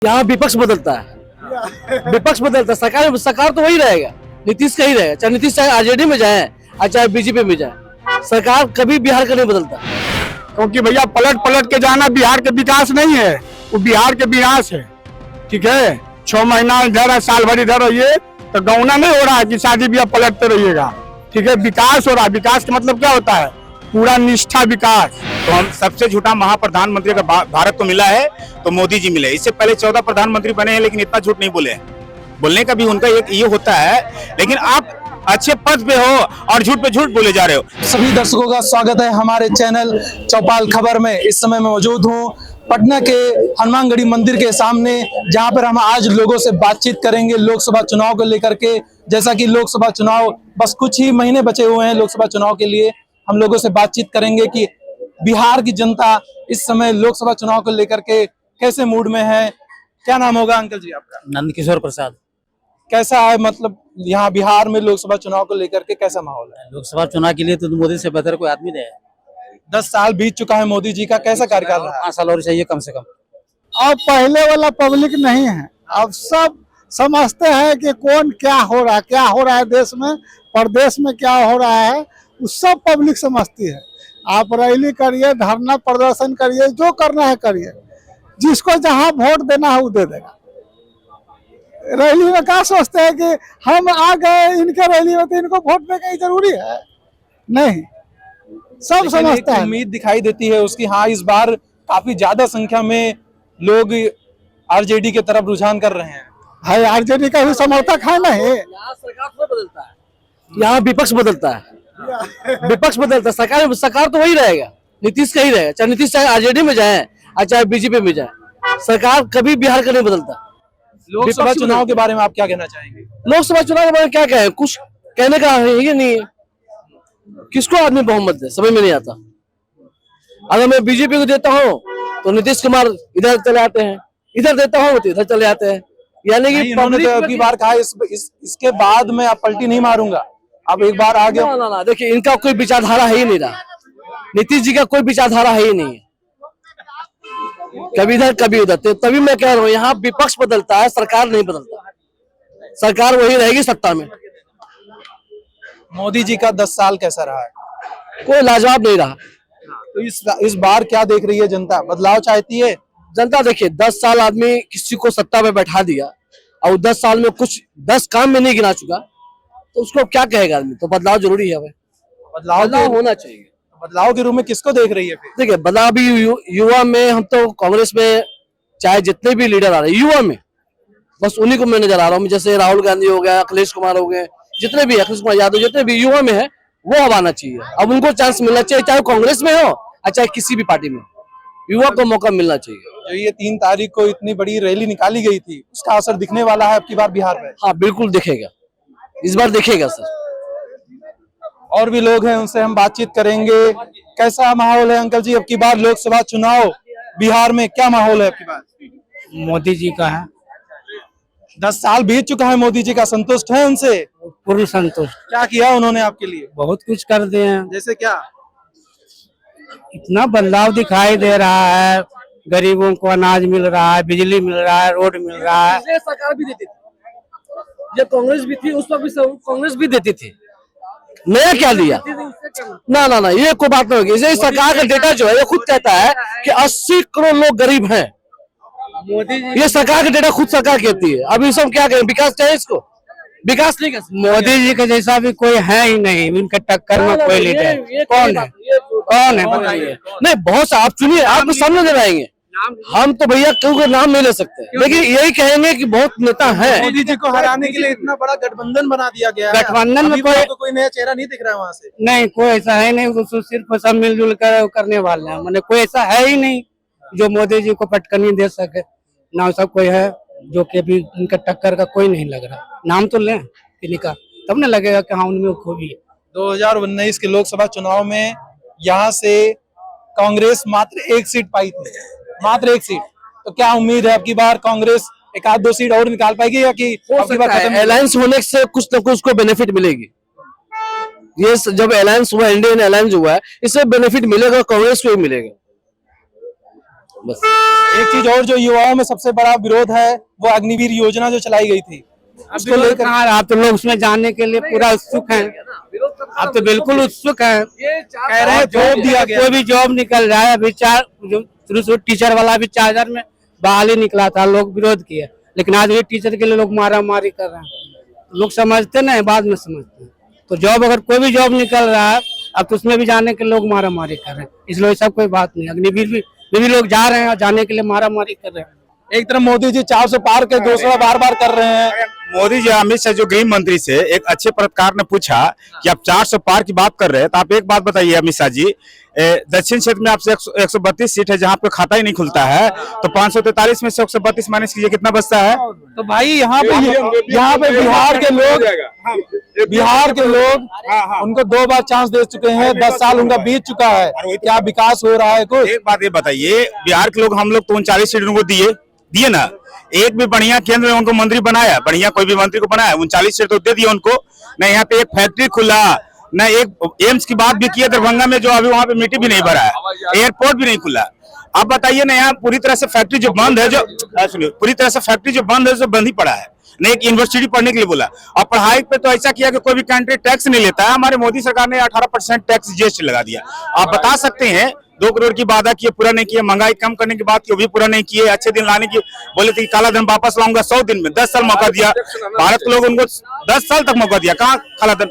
यहाँ विपक्ष बदलता है, विपक्ष बदलता है, सरकार तो वही रहेगा, नीतीश का ही रहेगा। चाहे नीतीश चाहे आरजेडी में जाए और चाहे बीजेपी में जाए, सरकार कभी बिहार का नहीं बदलता। क्योंकि भैया पलट पलट के जाना बिहार के विकास नहीं है, वो बिहार के विनाश है। ठीक है, 6 महीना इधर है, साल भर इधर रहिए तो गौना नहीं हो रहा है कि शादी ब्याह पलटते रहिएगा। ठीक है, विकास हो रहा है। विकास का मतलब क्या होता है? पूरा निष्ठा विकास। तो हम सबसे झूठा महाप्रधानमंत्री का भारत को मिला है तो मोदी जी मिले। इससे पहले 14 प्रधानमंत्री बने हैं लेकिन इतना झूठ नहीं बोले। बोलने का भी उनका एक ये होता है, लेकिन आप अच्छे पद पे हो और झूठ पे झूठ बोले जा रहे हो। सभी दर्शकों का स्वागत है हमारे चैनल चौपाल खबर में। इस समय मैं मौजूद हूं पटना के हनुमानगढ़ी मंदिर के सामने, जहां पर हम आज लोगों से बातचीत करेंगे लोकसभा चुनाव को लेकर के। जैसा कि लोकसभा चुनाव बस कुछ ही महीने बचे हुए हैं लोकसभा चुनाव के लिए, हम लोगों से बातचीत करेंगे कि बिहार की जनता इस समय लोकसभा चुनाव को लेकर के कैसे मूड में है। क्या नाम होगा अंकल जी आपका? नंदकिशोर प्रसाद। कैसा है मतलब यहाँ बिहार में लोकसभा चुनाव को लेकर के कैसा माहौल है? लोकसभा चुनाव के लिए तो मोदी से बेहतर कोई आदमी नहीं है। 10 साल बीत चुका है मोदी जी का, कैसा कार्यकाल रहा? 5 साल और चाहिए कम से कम। अब पहले वाला पब्लिक नहीं है, अब सब समझते हैं कि कौन क्या हो रहा है देश में, प्रदेश में क्या हो रहा है, वो सब पब्लिक समझती है। आप रैली करिए, धरना प्रदर्शन करिए, जो करना है करिए, जिसको जहां वोट देना है वो दे देगा। रैली में क्या सोचते हैं कि हम आ गए इनके रैली में तो इनको वोट देना ही जरूरी है? नहीं, सब समझता है। उम्मीद दिखाई देती है उसकी। हाँ, इस बार काफी ज्यादा संख्या में लोग आरजेडी की तरफ रुझान कर रहे हैं। है आरजेडी का भी समर्थक है नहीं। यहाँ सरकार तो बदलता है, यहाँ विपक्ष बदलता है, विपक्ष बदलता है, सरकार तो वही रहेगा, नीतीश का ही रहेगा। चाहे नीतीश चाहे आरजेडी में जाए और चाहे बीजेपी में जाए, सरकार कभी बिहार का नहीं बदलता। लोकसभा चुनाव के बारे में आप क्या कहना चाहेंगे? लोकसभा चुनाव के बारे में क्या कहें, कुछ कहने का है ही नहीं है। किसको आदमी बहुमत दे, समझ में नहीं आता। अगर मैं बीजेपी को देता हूँ तो नीतीश कुमार इधर चले आते हैं, इधर देता हूँ तो इधर चले आते हैं। यानी कि इन्होंने तो अगली बार कहा इसके बाद मैं अब पलटी नहीं मारूंगा, अब एक बार आगे। ना, देखिए इनका कोई विचारधारा है ही नहीं रहा। नीतीश जी का कोई विचारधारा है ही नहीं है, कभी इधर कभी उधर। तभी मैं कह रहा हूँ यहाँ विपक्ष बदलता है, सरकार नहीं बदलता। सरकार वही रहेगी सत्ता में। मोदी जी का 10 साल कैसा रहा है? कोई लाजवाब नहीं रहा। तो इस बार क्या देख रही है जनता? बदलाव चाहती है जनता? देखिए 10 साल आदमी किसी को सत्ता में बैठा दिया और 10 साल में कुछ 10 काम में नहीं गिना चुका तो उसको क्या कहेगा आदमी? तो बदलाव जरूरी है भाई, बदलाव होना चाहिए। बदलाव के रूप में किसको देख रही है फिर? देखिए बदलाव भी युवा में, हम तो कांग्रेस में चाहे जितने भी लीडर आ रहे हैं युवा में, बस उन्हीं को मैं नजर आ रहा हूँ। जैसे राहुल गांधी हो गया, अखिलेश कुमार हो गए, जितने भी अखिलेश कुमार यादव, जितने भी युवा में है वो अब आना चाहिए। अब उनको चांस मिलना चाहिए, चाहे कांग्रेस में हो और चाहे किसी भी पार्टी में, युवा को मौका मिलना चाहिए। जो ये 3 तारीख को इतनी बड़ी रैली निकाली गई थी, उसका असर दिखने वाला है अब की बार बिहार में? हाँ बिल्कुल दिखेगा, इस बार दिखेगा सर। और भी लोग हैं, उनसे हम बातचीत करेंगे। कैसा माहौल है अंकल जी अब की बार लोकसभा चुनाव बिहार में? क्या माहौल है अब की बार? मोदी जी का है। 10 साल बीत चुका है मोदी जी का, संतुष्ट है उनसे? पूरी संतुष्ट। क्या किया उन्होंने आपके लिए? बहुत कुछ कर दिए हैं। जैसे क्या? इतना बदलाव दिखाई दे रहा है, गरीबों को अनाज मिल रहा है, बिजली मिल रहा है, रोड मिल रहा है। सरकार भी देती थी, जब कांग्रेस भी थी उस वक्त भी कांग्रेस भी देती थी। नया क्या दिया? ना, ये कोई बात नहीं होगी। इसे सरकार का डेटा जो है ये खुद कहता है कि 80 करोड़ लोग गरीब हैं। ये सरकार का डेटा खुद सरकार कहती है। अभी सब क्या करें, विकास चाहिए इसको, विकास नहीं कर सकते। मोदी जी का जैसा भी कोई है ही नहीं, इनके टक्कर में कोई लीडर कौन है? कौन है बताइए? नहीं, बहुत सा आप चुनिए, आपको सामने दे आएंगे। हम तो भैया क्यों नाम नहीं ले सकते, लेकिन यही कहेंगे कि बहुत नेता हैं। मोदी जी को हराने के लिए इतना बड़ा गठबंधन बना दिया गया है। गठबंधन में कोई नया चेहरा नहीं दिख रहा है वहाँ से? नहीं, कोई ऐसा है नहीं, वो सिर्फ सब मिलजुल कर करने वाले हैं। मैंने कोई ऐसा है ही नहीं जो मोदी जी को पटकनी दे सके। ना सब कोई है जो कि अभी इनका टक्कर का कोई नहीं लग रहा। नाम तो लें किन्हीं का, तब न लगेगा कि हाँ उनमें खूबी है। 2019 के लोकसभा चुनाव में यहाँ से कांग्रेस मात्र 1 सीट पाई थी, मात्र 1 सीट। तो क्या उम्मीद है अब की बार कांग्रेस 1-2 सीट और निकाल पाएगी या कि अलायंस होने से कुछ न कुछ को बेनिफिट मिलेगी? ये जब अलायंस हुआ, इंडियन अलायंस हुआ है, इससे बेनिफिट मिलेगा, कांग्रेस को ही मिलेगा। बस। एक चीज और जो युवाओं में सबसे बड़ा विरोध है वो अग्निवीर योजना जो चलाई गई थी उसको लेकर। आप तो लोग उसमें जाने के लिए पूरा उत्सुक हैं, आप तो बिल्कुल उत्सुक हैं। कह रहे हैं जॉब दिया गया, कोई भी जॉब निकल रहा है अभी शुरू टीचर वाला भी 4000 में बहाली निकला था, लोग विरोध किए, लेकिन आज भी टीचर के लिए लोग मारा मारी कर रहे हैं। लोग समझते नहीं, बाद में समझते हैं। तो जॉब अगर कोई भी जॉब निकल रहा है अब तो उसमें भी जाने के लोग मारा मारी कर रहे हैं, इसलिए सब कोई बात नहीं। अग्निवीर भी लोग जा रहे हैं और जाने के लिए मारा मारी कर रहे हैं। एक तरफ मोदी जी 400 पार के दूसरा बार बार कर रहे हैं। मोदी जी अमित शाह जो गृह मंत्री से एक अच्छे पत्रकार ने पूछा कि आप 400 पार की बात कर रहे हैं, तो आप एक बात बताइए अमित शाह जी, दक्षिण क्षेत्र में आपसे 132 सीट है जहां पे खाता ही नहीं खुलता है, तो 543 में से 132 माइनस कीजिए कितना बचता है? तो भाई यहाँ पे बिहार के लोग उनको 2 बार चांस दे चुके हैं, 10 साल उनका बीत चुका है, क्या विकास हो रहा है कुछ? एक बात ये बताइए, बिहार के लोग हम लोग तो 39 सीट उनको दिए ना, एक भी बढ़िया केंद्र में उनको मंत्री बनाया, बढ़िया कोई भी मंत्री को बनाया, 39 सीट तो दे दिए उनको। न यहाँ पे एक फैक्ट्री खुला, न एक एम्स की बात भी की है दरभंगा में, जो अभी वहाँ पे मिट्टी भी नहीं भरा है, एयरपोर्ट भी नहीं खुला। अब बताइए ना, यहाँ पूरी तरह से फैक्ट्री जो बंद है, पूरी तरह से फैक्ट्री जो बंद है, जो बंद ही पड़ा है। न एक यूनिवर्सिटी पढ़ने के लिए बोला, और पढ़ाई पे तो ऐसा किया कि कोई भी कंट्री टैक्स नहीं लेता है। हमारे मोदी सरकार ने 18% टैक्स जीएसटी लगा दिया। आप बता सकते हैं 2 करोड़ की वादा किए, पूरा नहीं किए, महंगाई कम करने की बात की, वो भी पूरा नहीं किए, अच्छे दिन लाने की बोले थे कि काला धन वापस लाऊंगा 100 दिन में, 10 साल मौका दिया भारत के लोग, उनको 10 साल तक मौका दिया, कहाँ काला धन?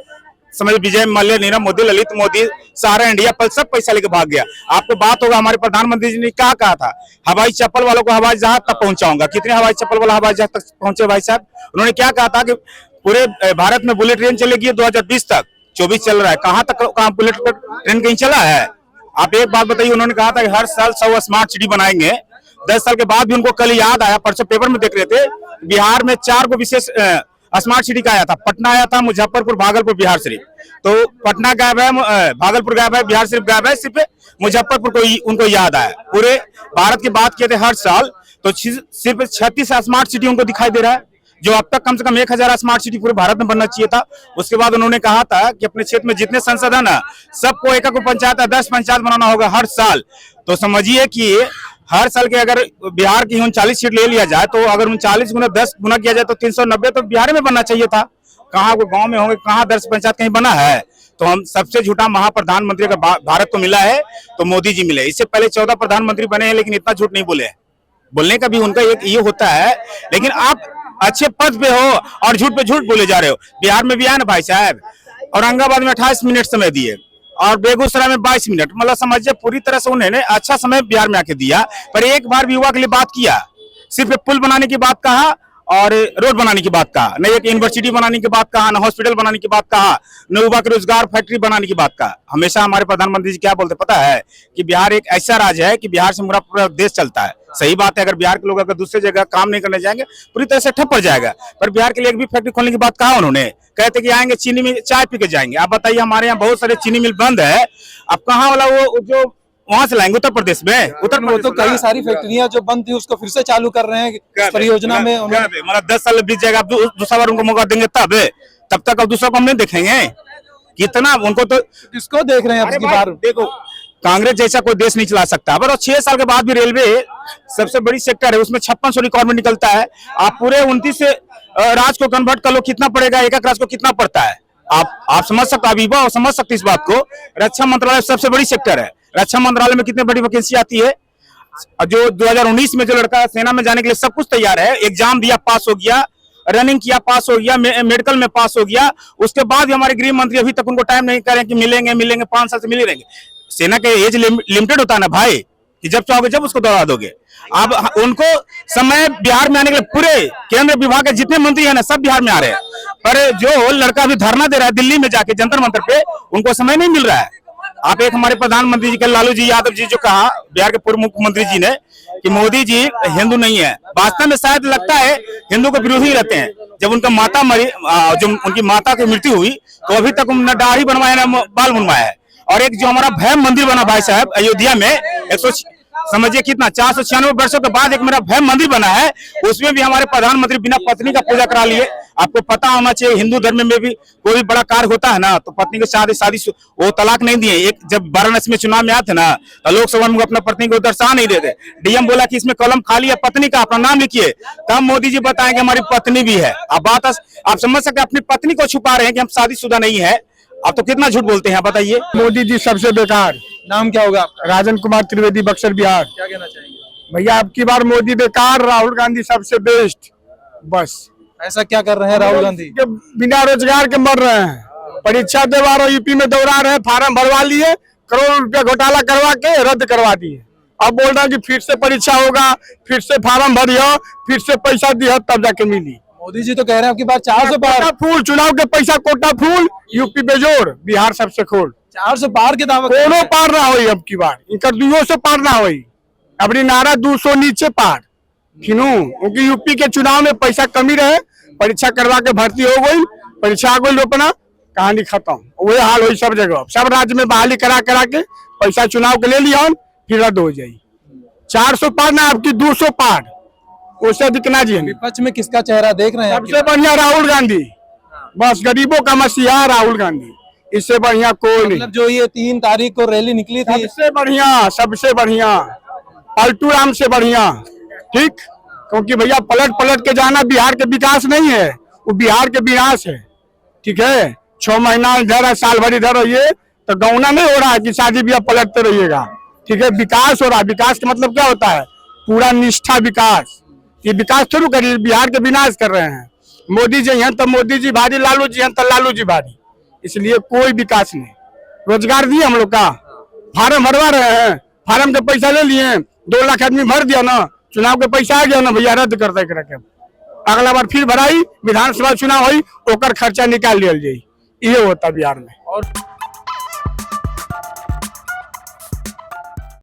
समझ विजय माल्या, नीरव मोदी, ललित मोदी, सहारा इंडिया पर सब पैसा लेके भाग गया। आपको बात होगा हमारे प्रधानमंत्री जी ने क्या कहा था, हवाई चप्पल वालों को हवाई जहाज तक पहुंचाऊंगा। कितने हवाई चप्पल वाला हवाई जहाज तक पहुंचे भाई साहब? उन्होंने क्या कहा था कि पूरे भारत में बुलेट ट्रेन चलेगी 2020 तक, 24 चल रहा है, कहाँ तक कहाँ बुलेट ट्रेन कहीं चला है? आप एक बात बताइए, उन्होंने कहा था कि हर साल 100 स्मार्ट सिटी बनाएंगे, 10 साल के बाद भी उनको कल याद आया, परसों पेपर में देख रहे थे, बिहार में 4 को विशेष स्मार्ट सिटी का आया था, पटना आया था, मुजफ्फरपुर, भागलपुर, बिहार शरीफ। तो पटना गायब है, भागलपुर गायब है, बिहार शरीफ गायब है, सिर्फ मुजफ्फरपुर को उनको याद आया। पूरे भारत की बात किए थे हर साल, तो सिर्फ 36 स्मार्ट सिटी उनको दिखाई दे रहा है, जो अब तक कम से कम 1000 स्मार्ट सिटी पूरे भारत में बनना चाहिए था। उसके बाद उन्होंने कहा था कि अपने क्षेत्र में जितने संसद है ना, सबको एक पंचायत, 10 पंचायत बनाना होगा हर साल। तो समझिए कि हर साल के अगर बिहार की 39 सीट ले लिया जाए, तो अगर 39 गुना 10 गुना किया जाए तो 390 तो बिहार में बनना चाहिए था। कहाँ वो गांव में होंगे, कहाँ 10 पंचायत कहीं बना है? तो हम सबसे झूठा महाप्रधानमंत्री का भारत को मिला है तो मोदी जी मिले। इससे पहले 14 प्रधानमंत्री बने हैं, लेकिन इतना झूठ नहीं बोले। बोलने का भी उनका एक ये होता है, लेकिन आप अच्छे पद पे हो और झूठ पे झूठ बोले जा रहे हो। बिहार में भी आए ना भाई साहब, औरंगाबाद में 28 मिनट समय दिए और बेगूसराय में 22 मिनट, मतलब समझिए पूरी तरह से उन्होंने अच्छा समय बिहार में आके दिया। पर एक बार भी युवा के लिए बात किया, सिर्फ पुल बनाने की बात कहा और रोड बनाने की बात कहा, न एक यूनिवर्सिटी बनाने की बात कहा, न हॉस्पिटल बनाने की बात कहा, न युवा के रोजगार फैक्ट्री बनाने की बात कहा। हमेशा हमारे प्रधानमंत्री जी क्या बोलते पता है कि बिहार एक ऐसा राज्य है कि बिहार से पूरा देश चलता है। सही बात है, अगर बिहार के लोग अगर दूसरे जगह काम नहीं करने जाएंगे पूरी तरह से ठप पड़ जाएगा। पर बिहार के लिए एक भी फैक्ट्री खोलने की बात कहा उन्होंने? कहते कि आएंगे चीनी मिल चाय पी के जाएंगे। आप बताइए, हमारे यहाँ बहुत सारे चीनी मिल बंद है, अब कहाँ वाला वो जो वहां से लाएंगे उत्तर प्रदेश में? उत्तर प्रदेश तो कई सारी फैक्ट्रियां जो बंद थी उसको फिर से चालू कर रहे हैं परियोजना में। मतलब 10 साल बीत जाएगा, दूसरा बार उनको मौका देंगे तब तक अब दूसरा को हम नहीं देखेंगे। कितना उनको तो किसको देख रहे हैं अब की बार? देखो, कांग्रेस जैसा कोई देश नहीं चला सकता। पर 6 साल के बाद भी रेलवे सबसे बड़ी सेक्टर है, उसमें 5600 रिक्वायरमेंट निकलता है। आप पूरे 29 राज्य को कन्वर्ट कर लो, कितना पड़ेगा? एक राज्य को कितना पड़ता है? आप समझ सकते, अभी समझ सकते इस बात को। रक्षा मंत्रालय सबसे बड़ी सेक्टर है, रक्षा मंत्रालय में कितनी बड़ी वैकेंसी आती है? जो 2019 में जो लड़का सेना में जाने के लिए सब कुछ तैयार है, एग्जाम दिया पास हो गया, रनिंग किया पास हो गया, मेडिकल में पास हो गया, उसके बाद भी हमारे गृह मंत्री अभी तक उनको टाइम नहीं करें कि मिलेंगे 5 साल से मिले रहेंगे। सेना के एज लिमिटेड होता है ना भाई, कि जब चाहोगे जब उसको दौड़ा दोगे। अब उनको समय बिहार में आने के लिए पूरे केंद्र विभाग के जितने मंत्री हैं ना सब बिहार में आ रहे हैं, पर जो लड़का अभी धरना दे रहा है दिल्ली में जाके जंतर मंतर पे, उनको समय नहीं मिल रहा है। आप एक हमारे प्रधानमंत्री जी के लालू जी यादव जी जो कहा, बिहार के पूर्व मुख्यमंत्री जी ने, कि मोदी जी हिंदू नहीं है। वास्तव में शायद लगता है हिंदू के विरोधी रहते हैं। जब उनका माता मरी, जब उनकी माता की मृत्यु हुई, तो अभी तक न दाढ़ी बनवाया न बाल बनवाया है। और एक जो हमारा भैम मंदिर बना भाई साहब अयोध्या में, समझिए कितना 496 वर्षों के बाद एक मेरा भव्य मंदिर बना है, उसमें भी हमारे प्रधानमंत्री बिना पत्नी का पूजा करा लिए। आपको पता होना चाहिए हिंदू धर्म में भी कोई भी बड़ा कार्य होता है ना तो पत्नी के शादी वो तलाक नहीं दिए। एक जब वाराणसी में चुनाव में आए थे ना तो लोकसभा में अपना पत्नी को दर्शा नहीं देते। डीएम बोला कि इसमें कलम खाली है, पत्नी का अपना नाम लिखिए, तब मोदी जी बताएंगे हमारी पत्नी भी है। अब बात आप समझ सकते हैं, अपनी पत्नी को छुपा रहे हैं कि हम शादीशुदा नहीं है। अब तो कितना झूठ बोलते हैं बताइए। मोदी जी सबसे बेकार। नाम क्या होगा आपका? राजन कुमार त्रिवेदी, बक्सर, बिहार। क्या कहना चाहेंगे? भैया अब की बार मोदी बेकार, राहुल गांधी सबसे बेस्ट। बस ऐसा क्या कर रहे हैं राहुल गांधी? के बिना रोजगार के मर रहे हैं, परीक्षा देवा रहे, यूपी में दौड़ा रहे, फार्म भरवा लिए, करोड़ रुपया घोटाला करवा के रद्द करवा दिए। अब बोल रहे हैं कि फिर से परीक्षा होगा, फिर से फार्म भरियो, फिर से पैसा दियो तब जाके मिली। मोदी जी तो कह रहे हैं आपकी बात 400 पार। कोटा फूल, चुनाव के पैसा कोटा फूल, यूपी बेजोड़, बिहार सबसे खोल। 400 पार के दावा कर रहे कोनो हैं। पार ना होई अब की बार, इनकर 200 पार ना होई। अपनी नारा 200 नीचे पार किनू, क्योंकि यूपी के चुनाव में पैसा कमी रहे, परीक्षा करवा के भर्ती हो गई, परीक्षा हो गई, अपना कहानी खत्म। वही हाल हुई सब जगह, सब राज्य में बहाली करा के पैसा चुनाव के ले लिया, फिर रद्द हो जाये। 400 पार ना, आपकी 200 पार, उससे दिखना जी। विपक्ष में किसका चेहरा देख रहे हैं? सबसे बढ़िया राहुल गांधी, बस गरीबों का मसीहा राहुल गांधी, इससे बढ़िया कोई नहीं। मतलब जो ये 3 तारीख को रैली निकली थी, सबसे बढ़िया पलटू राम से बढ़िया, ठीक। क्योंकि भैया पलट के जाना बिहार के विकास नहीं है, वो बिहार के विनाश है, ठीक है। 6 महीना इधर है, साल भर इधर रहिए तो गौना नहीं हो रहा है कि शादी ब्याह पलटते रहिएगा, ठीक है। विकास हो रहा है, विकास का मतलब क्या होता है? पूरा निष्ठा विकास। ये विकास शुरू करिए, बिहार के विनाश कर रहे हैं। मोदी जी हैं तो मोदी जी भारी, लालू जी हैं तो लालू जी भारी, इसलिए कोई विकास नहीं। रोजगार दिए हम लोग का, फार्म भरवा रहे हैं, फार्म के पैसा ले लिए, 2 लाख आदमी भर दिया ना, चुनाव के पैसा आ गया ना भैया, रद्द करते करके अगला बार फिर भराई, विधानसभा चुनाव हुई, ओकर खर्चा निकाल लिया जाये। ये होता बिहार में। और